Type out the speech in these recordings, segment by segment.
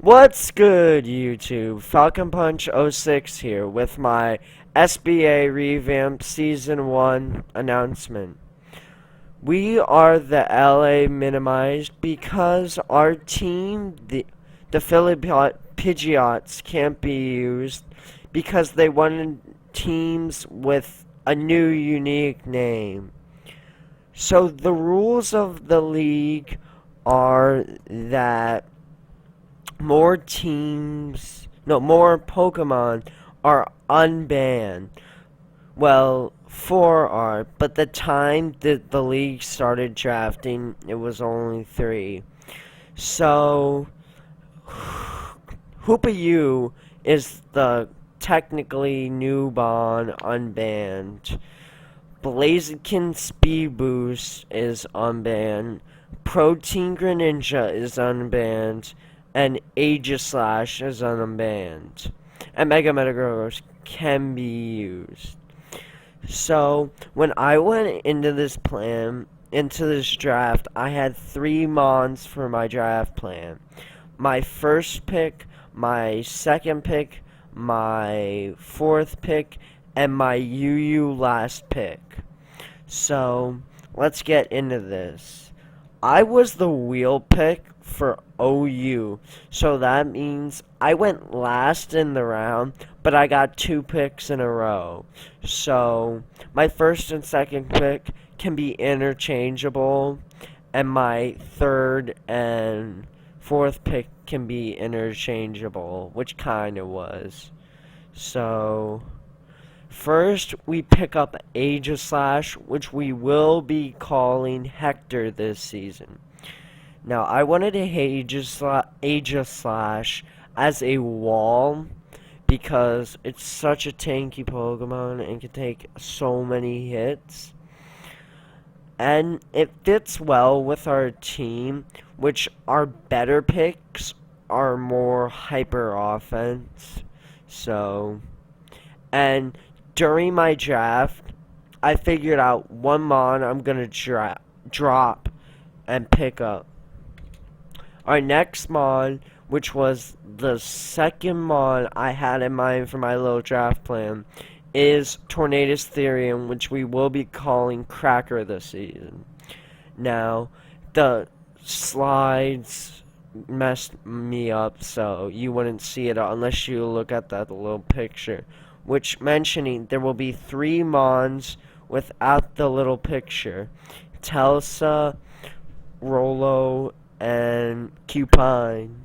What's good, YouTube? Falconpunch 06 here with my SBA Revamp Season 1 announcement. We are the LA Minimized because our team, the Philly Pidgeots, can't be used because they wanted teams with a new unique name. So the rules of the league are that more Pokemon are unbanned. Well, four are, but the time that the league started drafting, it was only three. So, Hoopa is the technically new Bond unbanned. Blaziken Speed Boost is unbanned. Protein Greninja is unbanned. And Aegislash is unbanned. And Mega Metagross can be used. So, when I went into this draft, I had three Mons for my draft plan. My first pick, my second pick, my fourth pick, and my UU last pick. So, let's get into this. I was the wheel pick for OU, so that means I went last in the round, but I got two picks in a row. So, my first and second pick can be interchangeable, and my third and fourth pick can be interchangeable, which kind of was. So, first, we pick up Aegislash, which we will be calling Hector this season. Now, I wanted to Aegislash as a wall because it's such a tanky Pokemon and can take so many hits. And it fits well with our team, which our better picks are more hyper offense. So, and during my draft, I figured out one Mon I'm gonna drop and pick up. Our next Mon, which was the second Mon I had in mind for my little draft plan, is Tornadus Therian, which we will be calling Cracker this season. Now, the slides messed me up, so you wouldn't see it unless you look at that little picture. Which, mentioning, there will be three Mons without the little picture. Telsa, Rolo, and Cupine.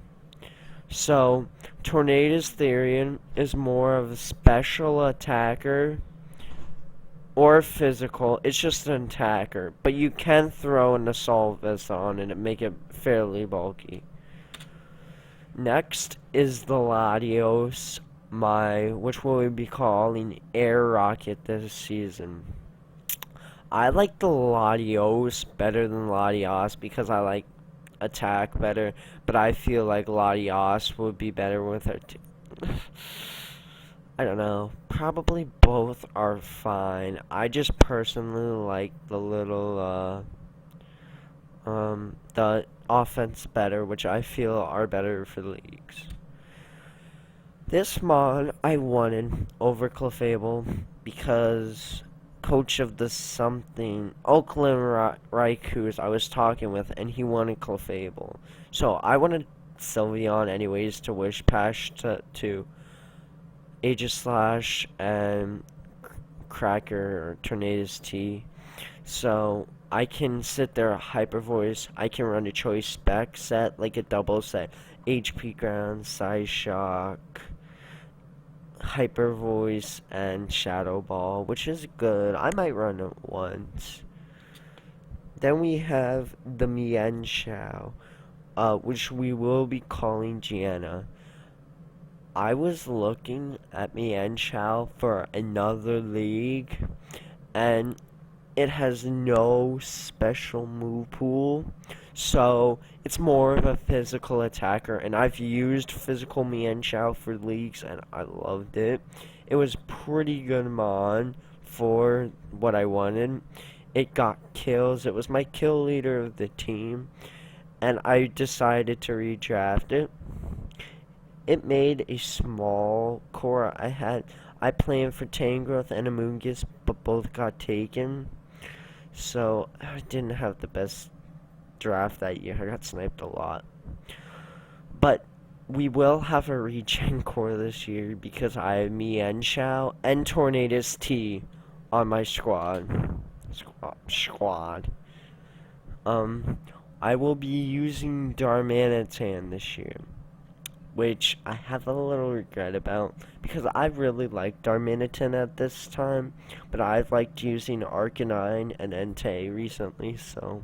So, Tornadus Therian is more of a special attacker or physical. It's just an attacker, but you can throw an Assault Vest on it and make it fairly bulky. Next is the Latios, which we'll be calling Air Rocket this season. I like the Latios better than Latios because I like attack better, but I feel like Latios would be better with her I don't know. Probably both are fine. I just personally like the little the offense better, which I feel are better for leagues. This Mon I wanted over because coach of the something Oakland Raikous I was talking with, and he wanted Clefable. So I wanted Sylveon anyways to Wish Pash to Aegislash and Cracker or Tornadus T. So I can sit there Hyper Voice. I can run a choice spec set, like a double set. HP Ground, Size Shock, Hyper Voice, and Shadow Ball, which is good. I might run it once. Then we have the Mienshao, which we will be calling Gianna. I was looking at Mienshao for another league, and it has no special move pool, so it's more of a physical attacker, and I've used physical Mienshao for leagues, and I loved it. It was pretty good Mon for what I wanted. It got kills. It was my kill leader of the team, and I decided to redraft it. it made a small core. I planned for Tangrowth and Amoonguss, but both got taken. So I didn't have the best draft that year. I got sniped a lot. But we will have a regen core this year because I have Mienshao and Tornadus T on my squad. I will be using Darmanitan this year, which I have a little regret about because I really like Darmanitan at this time, but I've liked using Arcanine and Entei recently, so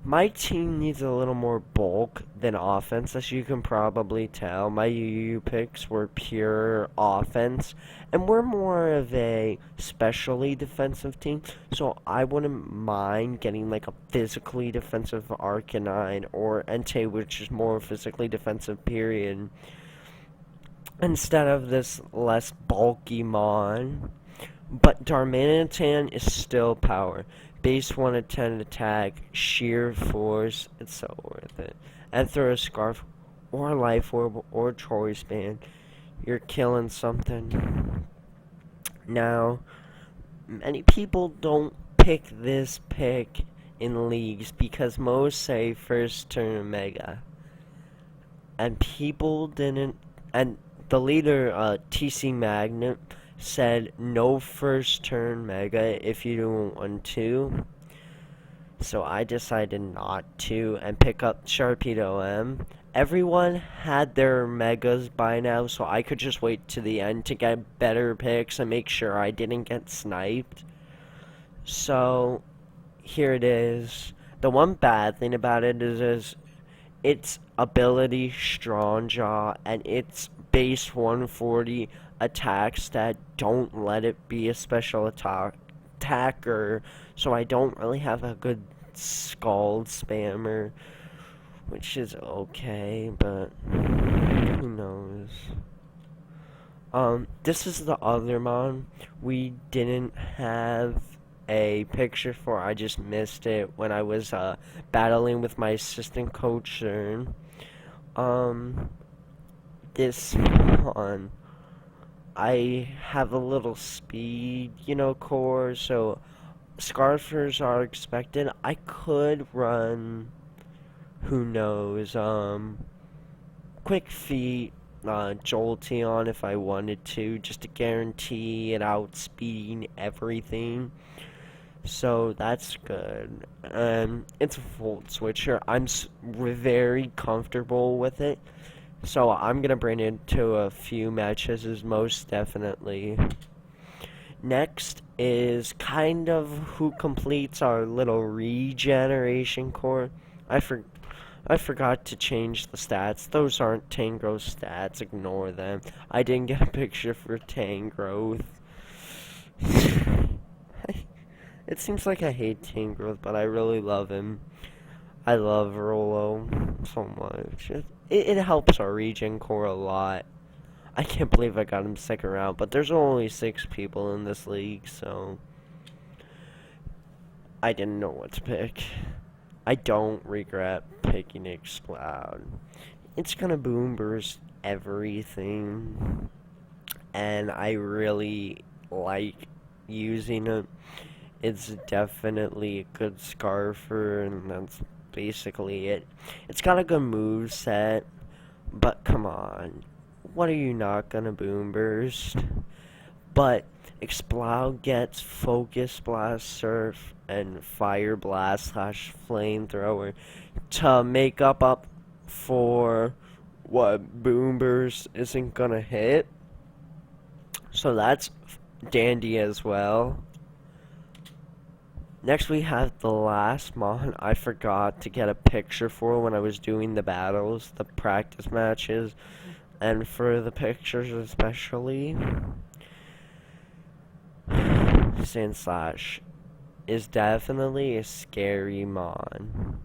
my team needs a little more bulk than offense, as you can probably tell. My UU picks were pure offense, and we're more of a specially defensive team, so I wouldn't mind getting like a physically defensive Arcanine or Entei, which is more physically defensive, period, instead of this less bulky Mon. But Darmanitan is still power. Base 1 at 10 attack, sheer force, it's so worth it. And throw a scarf, or life orb, or choice band. You're killing something. Now, many people don't pick this pick in leagues because most say first turn mega. And people didn't, and the leader, TC Magnet, said no first turn mega if you don't want to. So I decided not to and pick up Sharpedo M. Everyone had their megas by now, so I could just wait to the end to get better picks and make sure I didn't get sniped. So here it is. The one bad thing about it is its ability Strong Jaw and its base 140 attacks that don't let it be a special attacker, so I don't really have a good Scald spammer, which is okay, but who knows. This is the other Mon we didn't have a picture for. I just missed it when I was battling with my assistant coach Cern. This one, I have a little speed, core, so Scarfers are expected. I could run, who knows, Quick Feet, Jolteon if I wanted to, just to guarantee it outspeeding everything. So that's good. It's a Volt Switcher. I'm very comfortable with it. So I'm going to bring it to a few matches, is most definitely. Next is kind of who completes our little regeneration core. I forgot to change the stats. Those aren't Tangrowth stats. Ignore them. I didn't get a picture for Tangrowth. It seems like I hate Tangrowth, but I really love him. I love Rolo so much. It helps our regen core a lot. I can't believe I got him second round, but there's only 6 people in this league, so I didn't know what to pick. I don't regret picking Exploud. It's gonna boom burst everything, and I really like using it. It's definitely a good Scarfer, and that's basically it. It's got a good move set, but come on, what are you not gonna boom burst? But Exploud gets Focus Blast, Surf, and Fire Blast / Flamethrower to make up for what boom burst isn't gonna hit. So that's dandy as well. Next we have the last Mon I forgot to get a picture for when I was doing the battles, the practice matches, and for the pictures especially. Sandslash is definitely a scary Mon.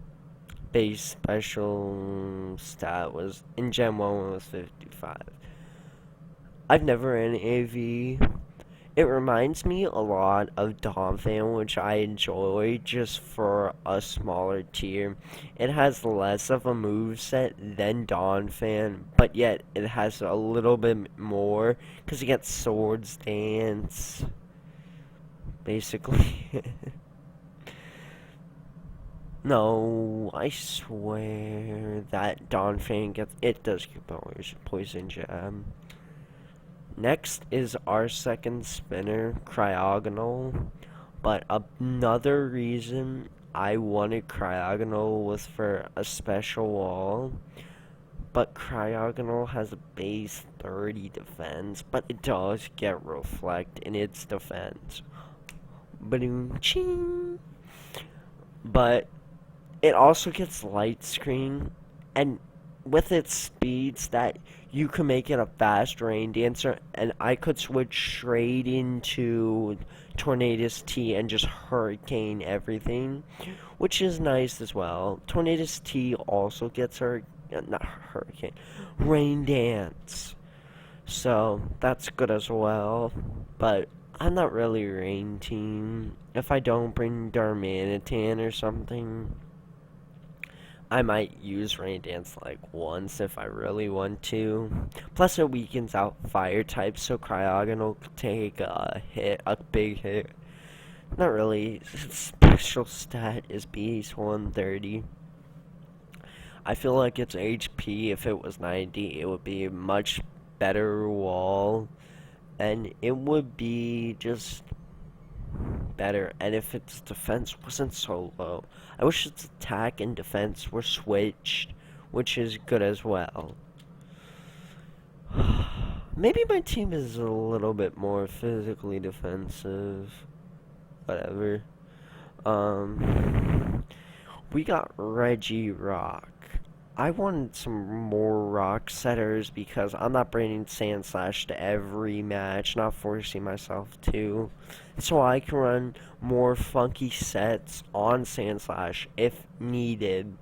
Base special stat was, in Gen 1 was 55. I've never ran AV. It reminds me a lot of Donphan, which I enjoy just for a smaller tier. It has less of a moveset than Donphan, but yet it has a little bit more because it gets Swords Dance, basically. No, I swear that Donphan does get Poison Jab. Next is our second spinner, Cryogonal. But another reason I wanted Cryogonal was for a special wall. But Cryogonal has a base 30 defense, but it does get Reflect in its defense. Boom, ching. But it also gets Light Screen, and with its speeds that you can make it a fast rain dancer, and I could switch straight into Tornadus T and just hurricane everything, which is nice as well. Tornadus T also gets not hurricane, rain dance, so that's good as well. But I'm not really rain team. If I don't bring Darmanitan or something, I might use Rain Dance like once if I really want to. Plus it weakens out fire types, so Cryogonal could take a big hit. Not really. Its special stat is base 130. I feel like its HP, if it was 90, it would be a much better wall. And it would be just better, and if its defense wasn't so low. I wish its attack and defense were switched, which is good as well. Maybe my team is a little bit more physically defensive. Whatever. We got Regirock. I wanted some more rock setters because I'm not bringing Sandslash to every match, not forcing myself to. So I can run more funky sets on Sandslash if needed.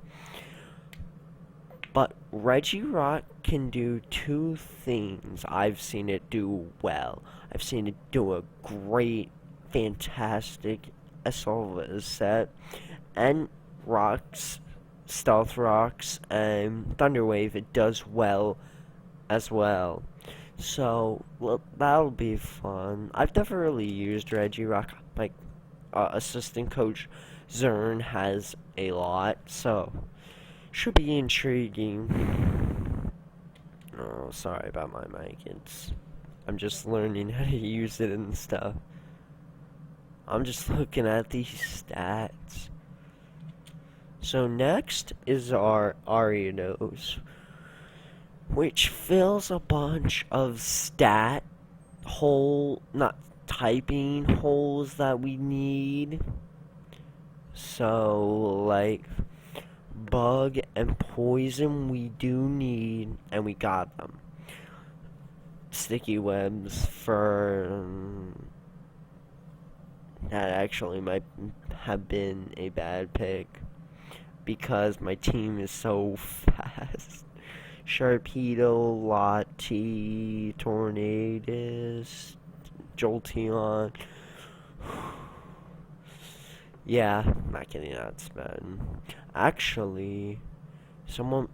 But Regirock can do two things I've seen it do well. I've seen it do a great, fantastic Asolva set, and rocks, Stealth Rocks, and Thunder Wave, it does well as well. So, well, that'll be fun. I've never really used Regirock. My assistant coach Zern has a lot, so should be intriguing. Oh, sorry about my mic. I'm just learning how to use it and stuff. I'm just looking at these stats. So next is our Ariados, which fills a bunch of not typing holes that we need. So, like, bug and poison we do need, and we got them. Sticky webs for... that actually might have been a bad pick, because my team is so fast. Sharpedo, Lottie, Tornadus, Jolteon. Yeah, not kidding, that's bad. Actually, someone,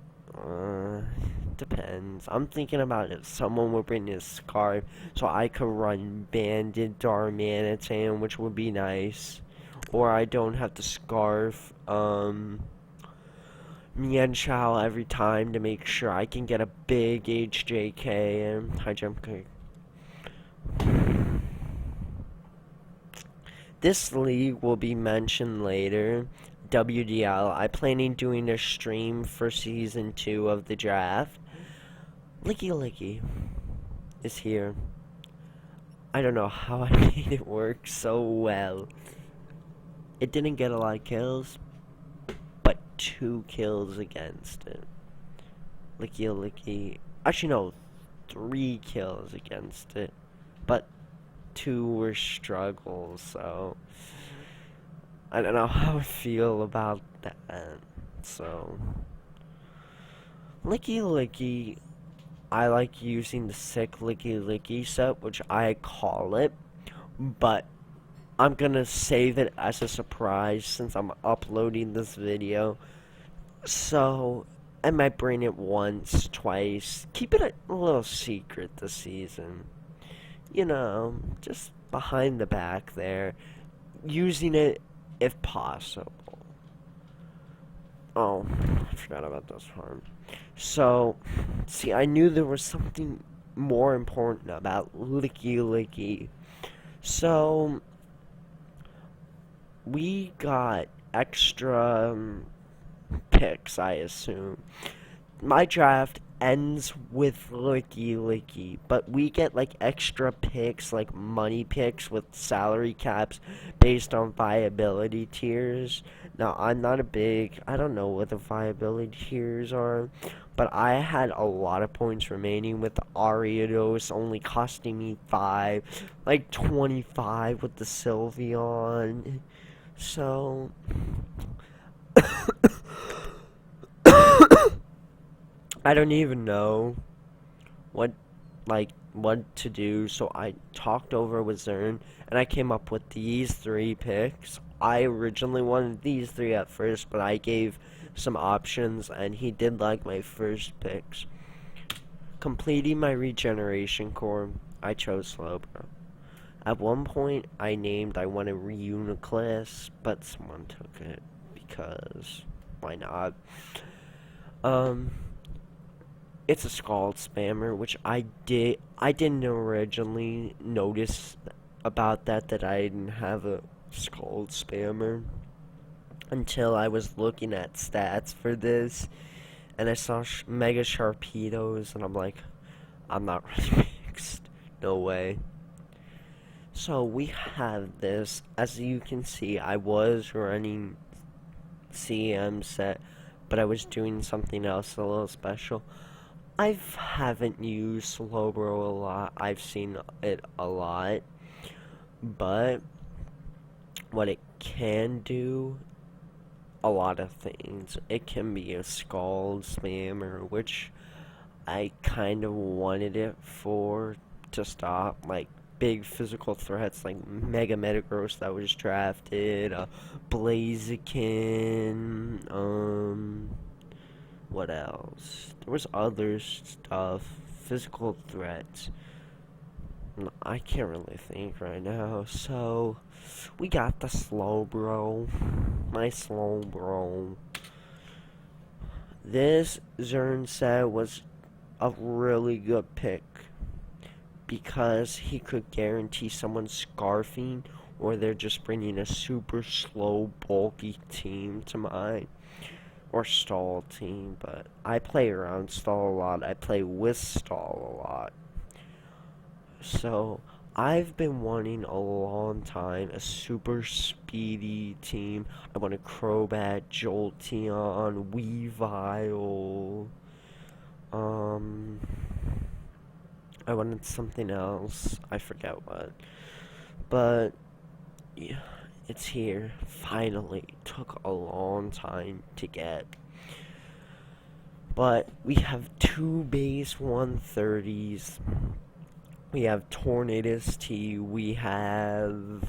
depends. I'm thinking about if someone would bring this Scarf so I could run Banded Darmanitan, which would be nice. Or I don't have to Scarf, Mienshao every time to make sure I can get a big HJK and high jump kick. This league will be mentioned later. WDL. I plan on doing a stream for season 2 of the draft. Licky Licky is here. I don't know how I made it work so well. It didn't get a lot of kills, but 2 kills against it. Licky Licky. Actually, no, 3 kills against it, but 2 were struggles, so I don't know how I feel about that. So, Licky Licky, I like using the sick Licky Licky set, which I call it, but I'm gonna save it as a surprise since I'm uploading this video. So, I might bring it once, twice. Keep it a little secret this season. You know, just behind the back there. Using it if possible. Oh, I forgot about this part. So, see, I knew there was something more important about Licky Licky. So, we got extra picks, I assume. My draft ends with Licky Licky, but we get like extra picks, like money picks with salary caps based on viability tiers. Now, I don't know what the viability tiers are, but I had a lot of points remaining with the Ariados only costing me 5, like 25 with the Sylveon. So, I don't even know what what to do, so I talked over with Zern and I came up with these 3 picks. I originally wanted these 3 at first, but I gave some options and he did like my first picks. Completing my regeneration core, I chose Slowbro. At one point I wanted Reuniclus, but someone took it because why not? Um It's a Scald Spammer, which I didn't originally notice about that I didn't have a Scald Spammer until I was looking at stats for this, and I saw Mega Sharpedos, and I'm like, I'm not really mixed. No way. So we have this. As you can see, I was running CM set, but I was doing something else a little special. I haven't used Slowbro a lot. I've seen it a lot. But what it can do, a lot of things. It can be a Scald Spammer, which I kind of wanted it for to stop, like, big physical threats like Mega Metagross that was drafted, Blaziken, what else? There was other stuff. Physical threats. I can't really think right now. So, we got the Slowbro. My Slowbro. This Zern said was a really good pick because he could guarantee someone scarfing or they're just bringing a super slow, bulky team to mine. Or stall team, but I play around stall a lot. I play with stall a lot. So, I've been wanting a long time a super speedy team. I want a Crobat, Jolteon, Weavile. I wanted something else. I forget what. But, yeah. It's here, finally. Took a long time to get. But we have 2 base 130s. We have Tornadus T. We have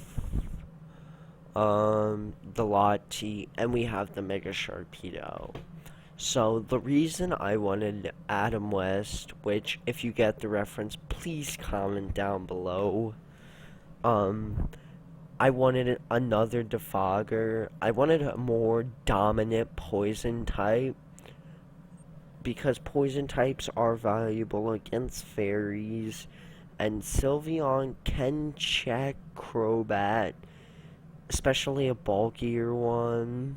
the Lot T, and we have the Mega Sharpedo. So the reason I wanted Adam West, which if you get the reference, please comment down below. I wanted another Defogger. I wanted a more dominant poison type. Because poison types are valuable against fairies. And Sylveon can check Crobat. Especially a bulkier one.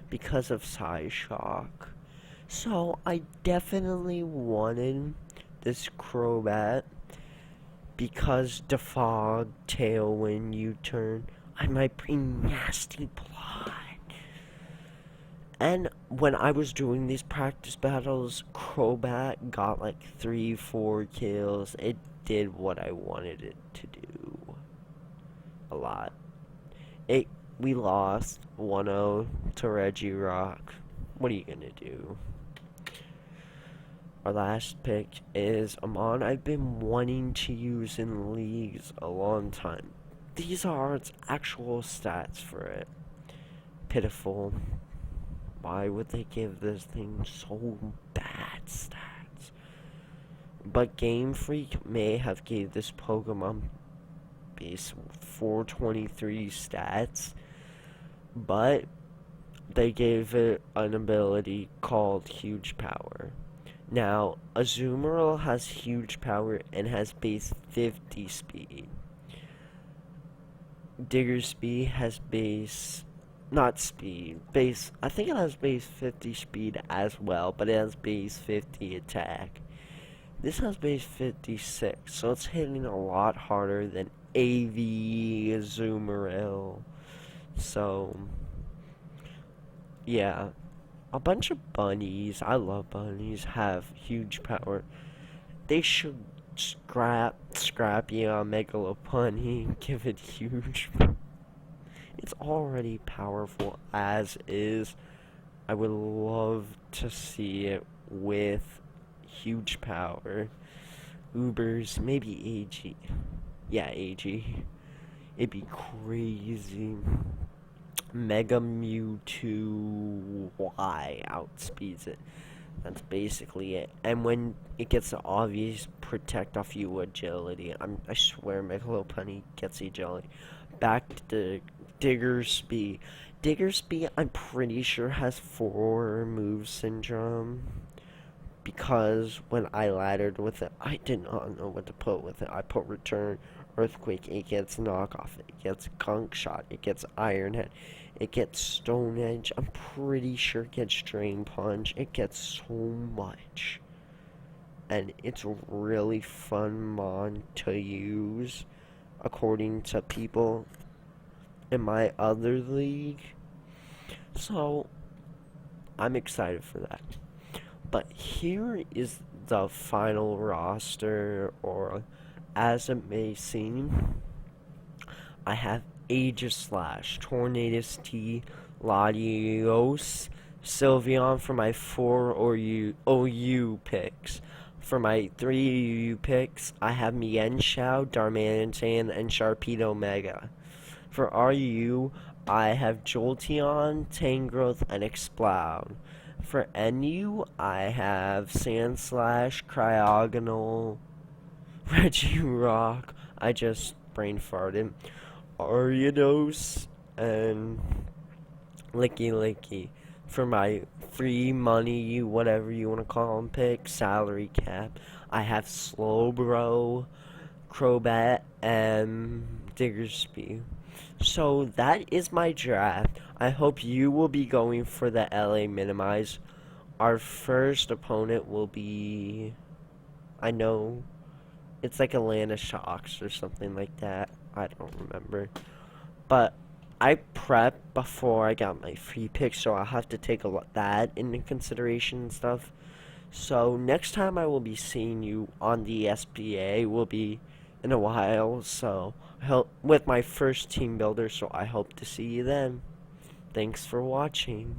Because of Psyshock. So I definitely wanted this Crobat. Because Defog, Tailwind, U-turn, I might bring Nasty Plot. And when I was doing these practice battles, Crobat got like 3-4 kills. It did what I wanted it to do. A lot. We lost 1-0 to Regirock. What are you gonna do? Our last pick is a mon I've been wanting to use in leagues a long time. These are its actual stats for it. Pitiful. Why would they give this thing so bad stats? But Game Freak may have gave this Pokemon base 423 stats, but they gave it an ability called Huge Power. Now, Azumarill has Huge Power and has base 50 speed. Diggersby has base, not speed, base, I think it has base 50 speed as well, but it has base 50 attack. This has base 56, so it's hitting a lot harder than AV Azumarill. So, yeah. A bunch of bunnies, I love bunnies, have huge power. They should Scrappy on Megalopony and give it huge. It's already powerful as is. I would love to see it with huge power. Ubers, maybe AG. Yeah, AG. It'd be crazy. Mega Mewtwo Y outspeeds it. That's basically it. And when it gets the obvious protect off you agility, I swear Megalopony gets the agility. Back to Diggersby. Diggersby, I'm pretty sure has 4 move syndrome. Because when I laddered with it, I did not know what to put with it. I put Return, Earthquake, it gets Knockoff, it gets Gunk Shot, it gets Iron Head, it gets Stone Edge, I'm pretty sure it gets Drain Punch, it gets so much. And it's a really fun mon to use, according to people in my other league. So, I'm excited for that. But here is the final roster, or as it may seem. I have Aegislash, Tornadus T, Latios, Sylveon for my 4 OU picks. For my 3 UU picks, I have Mienshao, Darmanitan, and Sharpedo Mega. For RU, I have Jolteon, Tangrowth, and Exploud. For NU, I have Sandslash, Cryogonal, Regirock, I just brain farted, Ariados, and Licky Licky. For my free money, whatever you want to call them, pick, salary cap, I have Slowbro, Crobat, and Diggersby. So that is my draft. I hope you will be going for the LA Minimize. Our first opponent will be, I know, it's like Atlanta Shocks or something like that. I don't remember. But I prepped before I got my free pick, so I'll have to take that into consideration and stuff. So next time I will be seeing you on the SBA will be in a while, so with my first team builder, so I hope to see you then. Thanks for watching.